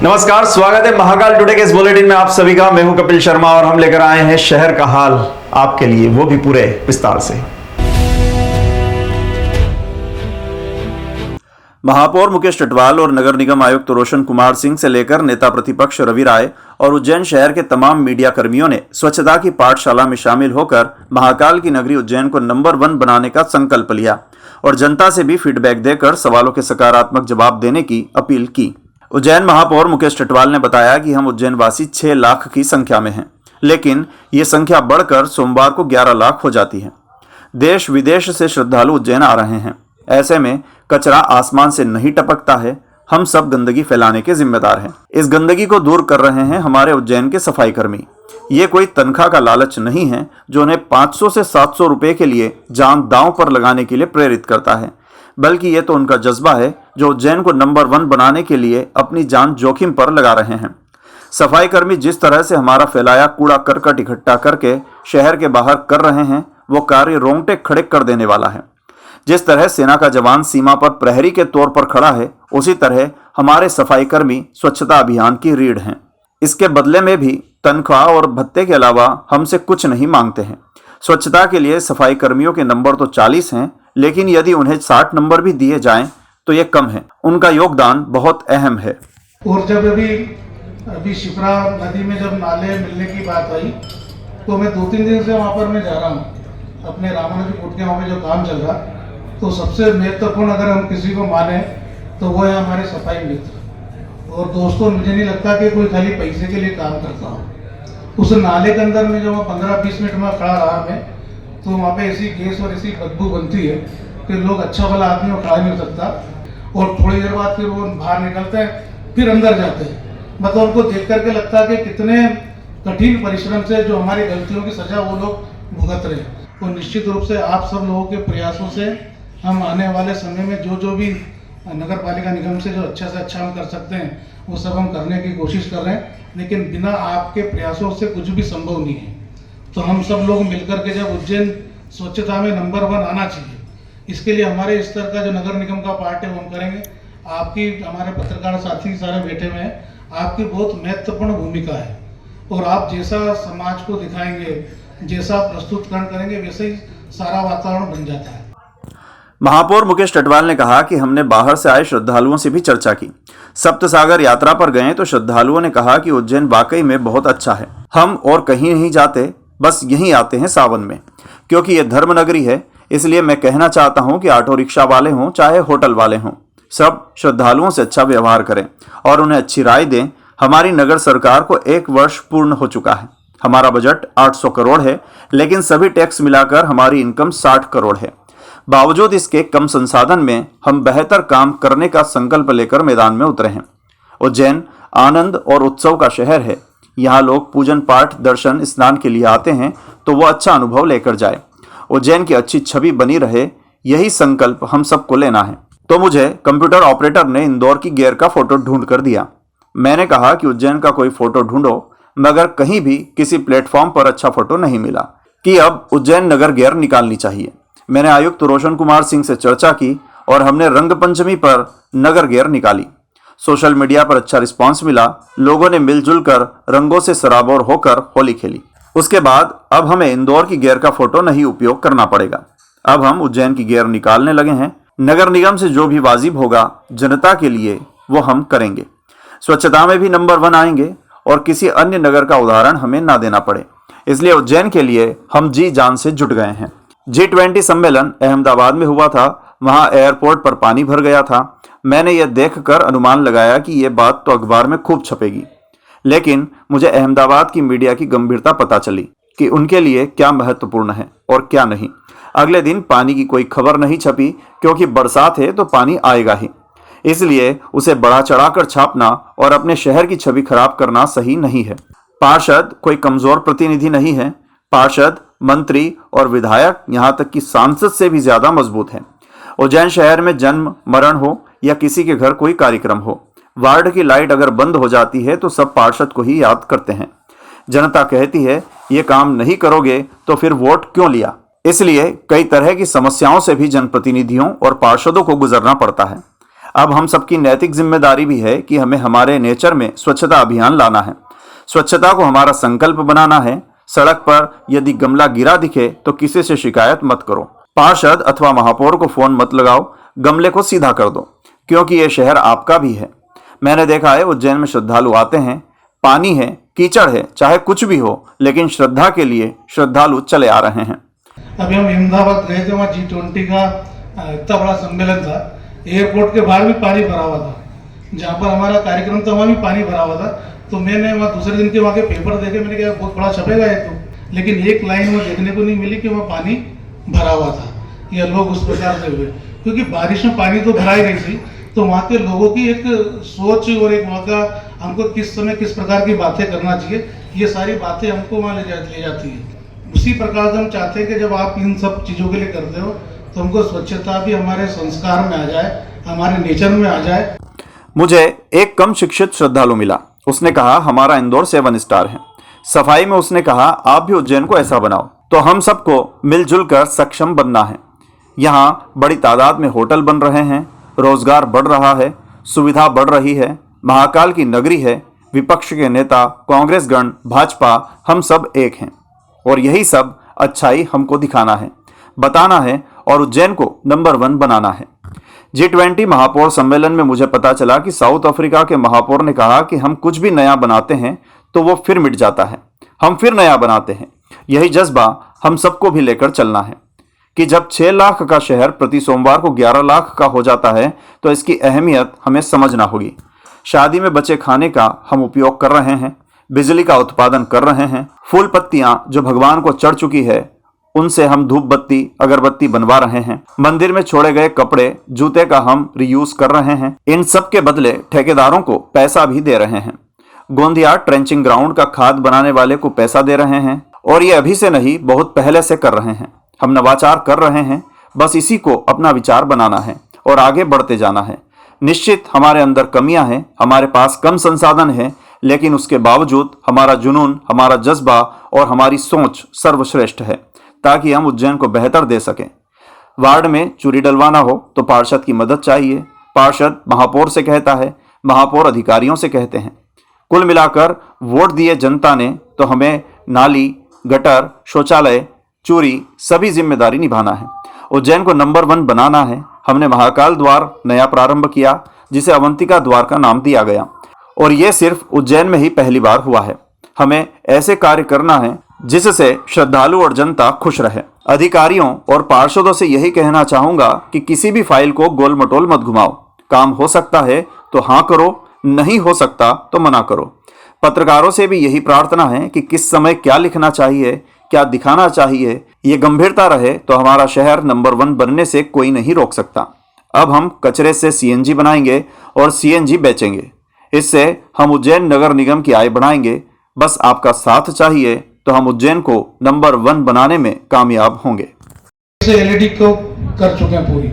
नमस्कार, स्वागत है महाकाल टुडे के इस बुलेटिन में आप सभी का। मैं हूं कपिल शर्मा और हम लेकर आए हैं शहर का हाल आपके लिए, वो भी पूरे विस्तार से। महापौर मुकेश चटवाल और नगर निगम आयुक्त रोशन कुमार सिंह से लेकर नेता प्रतिपक्ष रवि राय और उज्जैन शहर के तमाम मीडिया कर्मियों ने स्वच्छता की पाठशाला में शामिल होकर महाकाल की नगरी उज्जैन को नंबर 1 बनाने का संकल्प लिया और जनता से भी फीडबैक देकर सवालों के सकारात्मक जवाब देने की अपील की। उज्जैन महापौर मुकेश चटवाल ने बताया कि हम उज्जैन वासी 6 लाख की संख्या में हैं, लेकिन ये संख्या बढ़कर सोमवार को 11 लाख हो जाती है। देश विदेश से श्रद्धालु उज्जैन आ रहे हैं। ऐसे में कचरा आसमान से नहीं टपकता है। हम सब गंदगी फैलाने के जिम्मेदार हैं। इस गंदगी को दूर कर रहे हैं हमारे उज्जैन के सफाई कर्मी। ये कोई तनख्वाह का लालच नहीं है जो उन्हें 500 से 700 रुपए के लिए जान दांव पर लगाने के लिए प्रेरित करता है, बल्कि ये तो उनका जज्बा है जो उज्जैन को नंबर 1 बनाने के लिए अपनी जान जोखिम पर लगा रहे हैं। सफाई कर्मी जिस तरह से हमारा फैलाया कूड़ा करकट इकट्ठा करके शहर के बाहर कर रहे हैं, वो कार्य रोंगटे खड़े कर देने वाला है। जिस तरह सेना का जवान सीमा पर प्रहरी के तौर पर खड़ा है, उसी तरह हमारे सफाई कर्मी स्वच्छता अभियान की रीढ़ हैं। इसके बदले में भी तनख्वाह और भत्ते के अलावा हमसे कुछ नहीं मांगते हैं। स्वच्छता के लिए सफाई कर्मियों के नंबर तो 40 हैं, लेकिन यदि उन्हें 60 नंबर भी दिए जाएं तो ये कम है। उनका योगदान बहुत अहम है। और जब अभी शिप्रा नदी में जब नाले मिलने की बात आई तो मैं 2-3 दिन से वहाँ पर मैं जा रहा हूँ अपने रामानुजी कोट के वहाँ पे जो काम चल रहा, तो सबसे महत्वपूर्ण अगर हम किसी को माने तो वो है हमारे सफाई मित्र और दोस्तों। मुझे नहीं लगता कि कोई खाली पैसे के लिए काम करता हो। उस नाले के अंदर में जब 15-20 मिनट में खड़ा रहा मैं, तो वहाँ पे ऐसी गैस और ऐसी बदबू बनती है कि लोग अच्छा वाला आदमी वो खड़ा नहीं हो सकता। और थोड़ी देर बाद फिर वो बाहर निकलते हैं, फिर अंदर जाते हैं। मतलब उनको देख करके लगता है कि कितने कठिन परिश्रम से जो हमारी गलतियों की सजा वो लोग भुगत रहे हैं। तो निश्चित रूप से आप सब लोगों के प्रयासों से हम आने वाले समय में जो भी नगर पालिका निगम से जो अच्छा से अच्छा हम कर सकते हैं वो सब हम करने की कोशिश कर रहे हैं, लेकिन बिना आपके प्रयासों से कुछ भी संभव नहीं है। तो हम सब लोग मिलकर के जब उज्जैन स्वच्छता में नंबर 1 आना चाहिए, इसके लिए हमारे स्तर का जो नगर निगम का पार्ट है वो हम करेंगे। आपकी, हमारे पत्रकार साथी सारे बैठे हुए हैं, आपकी बहुत महत्वपूर्ण भूमिका है और आप जैसा समाज को दिखाएंगे, जैसा प्रस्तुतकरण करेंगे, वैसे ही सारा वातावरण बन जाता है। महापौर मुकेश चटवाल ने कहा कि हमने बाहर से आए श्रद्धालुओं से भी चर्चा की। सप्तसागर यात्रा पर गए तो श्रद्धालुओं ने कहा कि उज्जैन वाकई में बहुत अच्छा है। हम और कहीं नहीं जाते, बस यहीं आते हैं सावन में, क्योंकि ये धर्म नगरी है। इसलिए मैं कहना चाहता हूं कि ऑटो रिक्शा वाले हों चाहे होटल वाले हों, सब श्रद्धालुओं से अच्छा व्यवहार करें और उन्हें अच्छी राय दें। हमारी नगर सरकार को 1 वर्ष पूर्ण हो चुका है। हमारा बजट 800 करोड़ है, लेकिन सभी टैक्स मिलाकर हमारी इनकम 60 करोड़ है। बावजूद इसके कम संसाधन में हम बेहतर काम करने का संकल्प लेकर मैदान में उतरे हैं। उज्जैन आनंद और उत्सव का शहर है। यहाँ लोग पूजन पाठ, दर्शन, स्नान के लिए आते हैं तो वो अच्छा अनुभव लेकर जाए। उज्जैन की अच्छी छवि बनी रहे, यही संकल्प हम सबको लेना है। तो मुझे कंप्यूटर ऑपरेटर ने इंदौर की गेयर का फोटो ढूंढ कर दिया। मैंने कहा कि उज्जैन का कोई फोटो ढूंढो, मगर कहीं भी किसी प्लेटफॉर्म पर अच्छा फोटो नहीं मिला कि अब उज्जैन नगर गेयर निकालनी चाहिए। मैंने आयुक्त रोशन कुमार सिंह से चर्चा की और हमने रंगपंचमी पर नगर गेयर निकाली। सोशल मीडिया पर अच्छा रिस्पांस मिला। लोगों ने मिलजुल कर रंगों से सराबोर होकर होली खेली। उसके बाद अब हमें इंदौर की गेयर का फोटो नहीं उपयोग करना पड़ेगा। अब हम उज्जैन की गेयर निकालने लगे हैं। नगर निगम से जो भी वाजिब होगा जनता के लिए वो हम करेंगे। स्वच्छता में भी नंबर 1 आएंगे और किसी अन्य नगर का उदाहरण हमें ना देना पड़े। इसलिए उज्जैन के लिए हम जी जान से जुट गए हैं। G20 सम्मेलन अहमदाबाद में हुआ था। वहां एयरपोर्ट पर पानी भर गया था। मैंने यह देखकर अनुमान लगाया कि यह बात तो अखबार में खूब छपेगी, लेकिन मुझे अहमदाबाद की मीडिया की गंभीरता पता चली कि उनके लिए क्या महत्वपूर्ण है और क्या नहीं। अगले दिन पानी की कोई खबर नहीं छपी, क्योंकि बरसात है तो पानी आएगा ही। इसलिए उसे बढ़ा चढ़ाकर छापना और अपने शहर की छवि खराब करना सही नहीं है। पार्षद कोई कमजोर प्रतिनिधि नहीं है। पार्षद, मंत्री और विधायक, यहां तक कि सांसद से भी ज्यादा मजबूत हैं। उज्जैन शहर में जन्म मरण हो या किसी के घर कोई कार्यक्रम हो, वार्ड की लाइट अगर बंद हो जाती है तो सब पार्षद को ही याद करते हैं। जनता कहती है ये काम नहीं करोगे तो फिर वोट क्यों लिया। इसलिए कई तरह की समस्याओं से भी जनप्रतिनिधियों और पार्षदों को गुजरना पड़ता है। अब हम सबकी नैतिक जिम्मेदारी भी है कि हमें हमारे नेचर में स्वच्छता अभियान लाना है। स्वच्छता को हमारा संकल्प बनाना है। सड़क पर यदि गमला गिरा दिखे तो किसी से शिकायत मत करो। पार्षद अथवा महापौर को फोन मत लगाओ, गमले को सीधा कर दो, क्योंकि यह शहर आपका भी है। मैंने देखा है उज्जैन में श्रद्धालु आते हैं, पानी है, कीचड़ है, चाहे कुछ भी हो, लेकिन श्रद्धा के लिए श्रद्धालु चले आ रहे हैं। अभी हम अहमदाबाद गए थे, वहाँ G20 का इतना बड़ा सम्मेलन था। एयरपोर्ट के बाहर भी पानी भरा हुआ था, जहाँ पर हमारा कार्यक्रम था वहाँ भी पानी भरा हुआ था। तो मैंने वहाँ दूसरे दिन के वहाँ के पेपर देखे, मैंने कहा बहुत बड़ा छपेगा ये तो, लेकिन एक लाइन में देखने को नहीं मिली कि वहाँ पानी भरा हुआ था या लोग उस प्रकार से हुए, क्योंकि बारिश में पानी तो भरा ही नहीं थी। तो वहाँ के लोगों की एक सोच और एक वहाँ का हमको किस समय किस प्रकार की बातें करना चाहिए, ये सारी बातें हमको वहाँ ले जाती है। उसी प्रकार से हम चाहते हैं कि जब आप इन सब चीज़ों के लिए करते हो तो हमको स्वच्छता भी हमारे संस्कार में आ जाए, हमारे नेचर में आ जाए। मुझे एक कम शिक्षित श्रद्धालु मिला। उसने कहा हमारा इंदौर 7 स्टार है। सफाई में उसने कहा आप भी उज्जैन को ऐसा बनाओ। तो हम सबको मिलजुल कर सक्षम बनना है। यहाँ बड़ी तादाद में होटल बन रहे हैं, रोजगार बढ़ रहा है, सुविधा बढ़ रही है, महाकाल की नगरी है। विपक्ष के नेता, कांग्रेस गण, भाजपा, हम सब एक हैं और यही सब अच्छाई हमको दिखाना है, बताना है और उज्जैन को नंबर 1 बनाना है। G20 महापौर सम्मेलन में मुझे पता चला कि साउथ अफ्रीका के महापौर ने कहा कि हम कुछ भी नया बनाते हैं तो वो फिर मिट जाता है, हम फिर नया बनाते हैं। यही जज्बा हम सबको भी लेकर चलना है कि जब 6 लाख का शहर प्रति सोमवार को 11 लाख का हो जाता है तो इसकी अहमियत हमें समझना होगी। शादी में बचे खाने का हम उपयोग कर रहे हैं, बिजली का उत्पादन कर रहे हैं, फूल पत्तियां जो भगवान को चढ़ चुकी है उनसे हम धूप बत्ती अगरबत्ती बनवा रहे हैं, मंदिर में छोड़े गए कपड़े जूते का हम रियूज कर रहे हैं। इन सब के बदले ठेकेदारों को पैसा भी दे रहे हैं। गोंदिया ट्रेंचिंग ग्राउंड का खाद बनाने वाले को पैसा दे रहे हैं और ये अभी से नहीं बहुत पहले से कर रहे हैं। हम नवाचार कर रहे हैं, बस इसी को अपना विचार बनाना है और आगे बढ़ते जाना है। निश्चित हमारे अंदर कमियां हैं, हमारे पास कम संसाधन है, लेकिन उसके बावजूद हमारा जुनून, हमारा जज्बा और हमारी सोच सर्वश्रेष्ठ है ताकि हम उज्जैन को बेहतर दे सकें। वार्ड में चूरी डलवाना हो तो पार्षद की मदद चाहिए। पार्षद महापौर से कहता है, महापौर अधिकारियों से कहते हैं। कुल मिलाकर वोट दिए जनता ने तो हमें नाली, गटर, शौचालय, चूरी सभी जिम्मेदारी निभाना है। उज्जैन को नंबर 1 बनाना है। हमने महाकाल द्वार नया प्रारंभ किया जिसे अवंतिका द्वार का नाम दिया गया और यह सिर्फ उज्जैन में ही पहली बार हुआ है। हमें ऐसे कार्य करना है जिससे श्रद्धालु और जनता खुश रहे। अधिकारियों और पार्षदों से यही कहना चाहूंगा कि किसी भी फाइल को गोल मटोल मत घुमाओ। काम हो सकता है तो हाँ करो, नहीं हो सकता तो मना करो। पत्रकारों से भी यही प्रार्थना है कि किस समय क्या लिखना चाहिए, क्या दिखाना चाहिए, ये गंभीरता रहे तो हमारा शहर नंबर 1 बनने से कोई नहीं रोक सकता। अब हम कचरे से CNG बनाएंगे और CNG बेचेंगे। इससे हम उज्जैन नगर निगम की आय बढ़ाएंगे। बस आपका साथ चाहिए तो हम उज्जैन को नंबर 1 बनाने में कामयाब होंगे। LED को कर चुके हैं पूरी।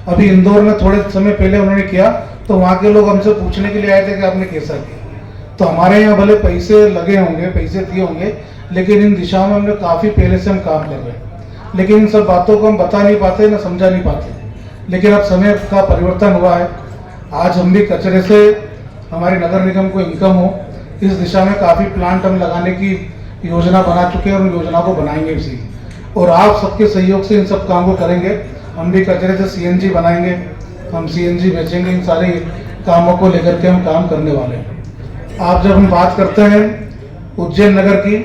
अभी इंदौर में थोड़े समय पहले उन्होंने किया तो वहाँ के लोग हमसे पूछने के लिए आए थे कि आपने कैसा किया। तो हमारे यहाँ भले पैसे लगे होंगे, पैसे दिए होंगे, लेकिन इन दिशाओं में हमने काफ़ी पहले से हम काम कर रहे हैं। लेकिन इन सब बातों को हम बता नहीं पाते, ना समझा नहीं पाते। लेकिन अब समय का परिवर्तन हुआ है। आज हम भी कचरे से हमारे नगर निगम को इनकम हो, इस दिशा में काफ़ी प्लांट हम लगाने की योजना बना चुके हैं और उन योजना को बनाएंगे भी। और आप सबके सहयोग से इन सब काम को करेंगे। हम भी कचरे से CNG बनाएंगे, हम CNG बेचेंगे। इन सारे कामों को लेकर के हम काम करने वाले हैं। आप जब हम बात करते हैं उज्जैन नगर की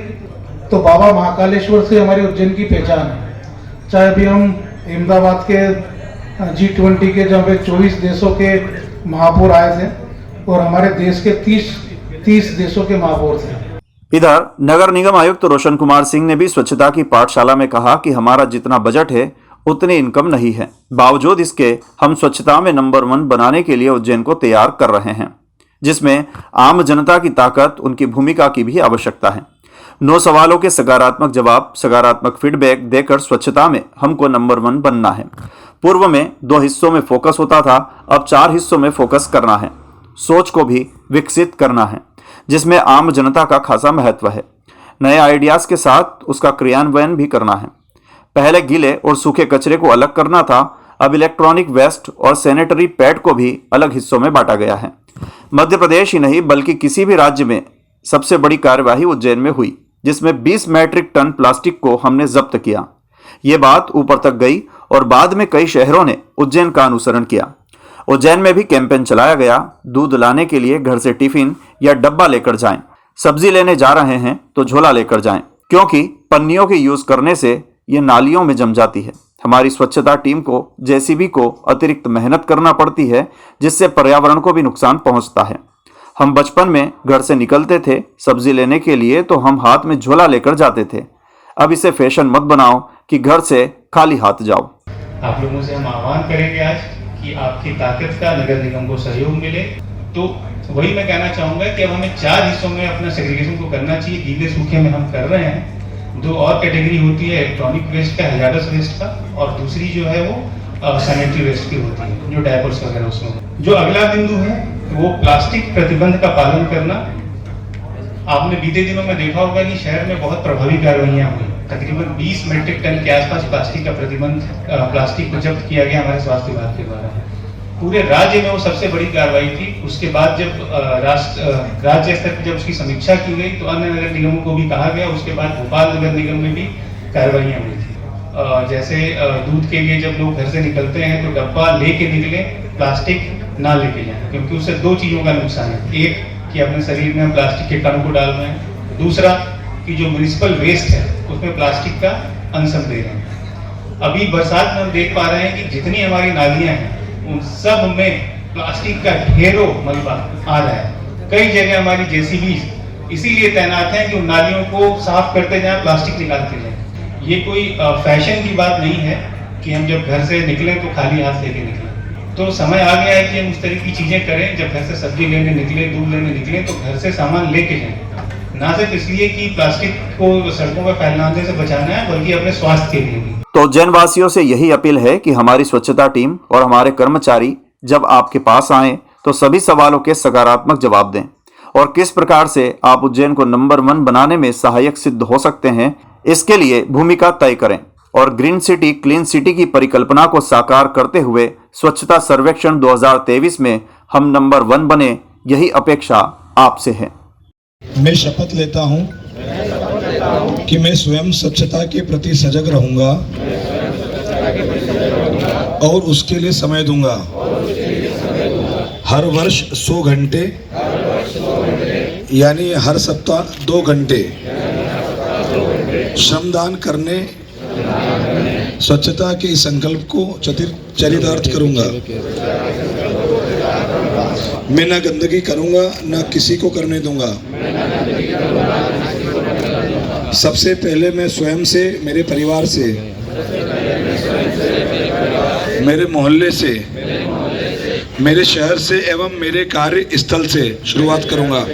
तो बाबा महाकालेश्वर से हमारी उज्जैन की पहचान है। चाहे अभी हम अहमदाबाद के G20 के जहाँ पे 24 देशों के महापौर आए थे और हमारे देश के 30 देशों के महापौर थे। इधर नगर निगम आयुक्त रोशन कुमार सिंह ने भी स्वच्छता की पाठशाला में कहा कि हमारा जितना बजट है उतनी इनकम नहीं है, बावजूद इसके हम स्वच्छता में नंबर 1 बनाने के लिए उज्जैन को तैयार कर रहे हैं, जिसमें आम जनता की ताकत, उनकी भूमिका की भी आवश्यकता है। 9 सवालों के सकारात्मक जवाब, सकारात्मक फीडबैक देकर स्वच्छता में हमको नंबर 1 बनना है। पूर्व में 2 हिस्सों में फोकस होता था, अब 4 हिस्सों में फोकस करना है। सोच को भी विकसित करना है जिसमें आम जनता का खासा महत्व है। नए आइडियाज के साथ उसका क्रियान्वयन भी करना है। पहले गीले और सूखे कचरे को अलग करना था, अब इलेक्ट्रॉनिक वेस्ट और सैनिटरी पैड को भी अलग हिस्सों में बांटा गया है। मध्य प्रदेश ही नहीं बल्कि किसी भी राज्य में सबसे बड़ी कार्यवाही उज्जैन में हुई, जिसमें 20 मैट्रिक टन प्लास्टिक को हमने जब्त किया। ये बात ऊपर तक गई और बाद में कई शहरों ने उज्जैन का अनुसरण किया। उज्जैन में भी कैंपेन चलाया गया, दूध लाने के लिए घर से टिफिन या डब्बा लेकर जाएं, सब्जी लेने जा रहे हैं तो झोला लेकर जाएं, क्योंकि पन्नियों के यूज करने से ये नालियों में जम जाती है। हमारी स्वच्छता टीम को जेसीबी को अतिरिक्त मेहनत करना पड़ती है, जिससे पर्यावरण को भी नुकसान पहुंचता है। हम बचपन में घर से निकलते थे सब्जी लेने के लिए तो हम हाथ में झोला लेकर जाते थे। अब इसे फैशन मत बनाओ कि घर से खाली हाथ जाओ। आप लोगों से हम आह्वान करेंगे आज कि आपकी ताकत का नगर निगम को सहयोग मिले। तो वही मैं कहना चाहूँगा कि अब हमें 4 हिस्सों में अपना सेग्रीगेशन को करना चाहिए। गीले सूखे में हम कर रहे हैं। 2 और कैटेगरी होती है इलेक्ट्रॉनिक वेस्ट का, हैजार्डस वेस्ट का, और दूसरी जो है वो सैनिटरी वेस्ट की होती है, जो डायपर्स वगैरह उसमें। जो अगला बिंदु है वो प्लास्टिक प्रतिबंध का पालन करना। आपने बीते दिनों में देखा होगा कि शहर में बहुत प्रभावी कार्रवाइयाँ हुई। तकरीबन 20 मीट्रिक टन के आसपास प्लास्टिक का प्रतिबंध, प्लास्टिक को जब्त किया गया हमारे स्वास्थ्य विभाग के द्वारा। पूरे राज्य में वो सबसे बड़ी कार्रवाई थी। उसके बाद जब राज्य स्तर पर जब उसकी समीक्षा की गई तो अन्य नगर निगमों को भी कहा गया। उसके बाद भोपाल नगर निगम में भी कार्रवाइयाँ हुई थी। जैसे दूध के लिए जब लोग घर से निकलते हैं तो डब्बा लेके निकले, प्लास्टिक ना लेके जाए, क्योंकि उससे 2 चीज़ों का नुकसान है। एक कि अपने शरीर में हम प्लास्टिक के कणों को डाल रहे हैं, दूसरा कि जो म्युनिसिपल वेस्ट है उसमें प्लास्टिक का अंश हम दे रहे हैं। अभी बरसात में हम देख पा रहे हैं कि जितनी हमारी नालियाँ हैं उन सब में प्लास्टिक का ढेरों मलबा आ रहा है। कई जगह हमारी जेसीबी इसीलिए तैनात हैं कि उन नालियों को साफ करते जाएं, प्लास्टिक निकालते जाएं। ये कोई फैशन की बात नहीं है कि हम जब घर से निकलें तो खाली हाथ लेके निकलें। तो समय आ गया है कि हम उस तरह की चीजें करें। जब घर से सब्जी लेने निकले, दूध लेने निकले तो घर से सामान लेके जाएं। ना सिर्फ इसलिए कि प्लास्टिक को सड़कों पर फैलाने से बचाना है, बल्कि अपने स्वास्थ्य के लिए भी। तो उज्जैन वासियों से यही अपील है कि हमारी स्वच्छता टीम और हमारे कर्मचारी जब आपके पास आए तो सभी सवालों के सकारात्मक जवाब दें और किस प्रकार से आप उज्जैन को नंबर 1 बनाने में सहायक सिद्ध हो सकते हैं, इसके लिए भूमिका तय करें और ग्रीन सिटी क्लीन सिटी की परिकल्पना को साकार करते हुए स्वच्छता सर्वेक्षण 2023 में हम नंबर 1 बने, यही अपेक्षा आपसे है। मैं शपथ लेता हूं कि मैं स्वयं स्वच्छता के प्रति सजग रहूंगा और उसके लिए समय दूंगा। हर वर्ष 100 घंटे यानी हर सप्ताह 2 घंटे श्रमदान करने स्वच्छता के इस संकल्प को चरितार्थ करूंगा। मैं ना गंदगी करूंगा ना किसी को करने दूंगा। सबसे पहले मैं स्वयं से, मेरे परिवार से, मेरे मोहल्ले से, मेरे शहर से एवं मेरे कार्य स्थल से शुरुआत करूंगा।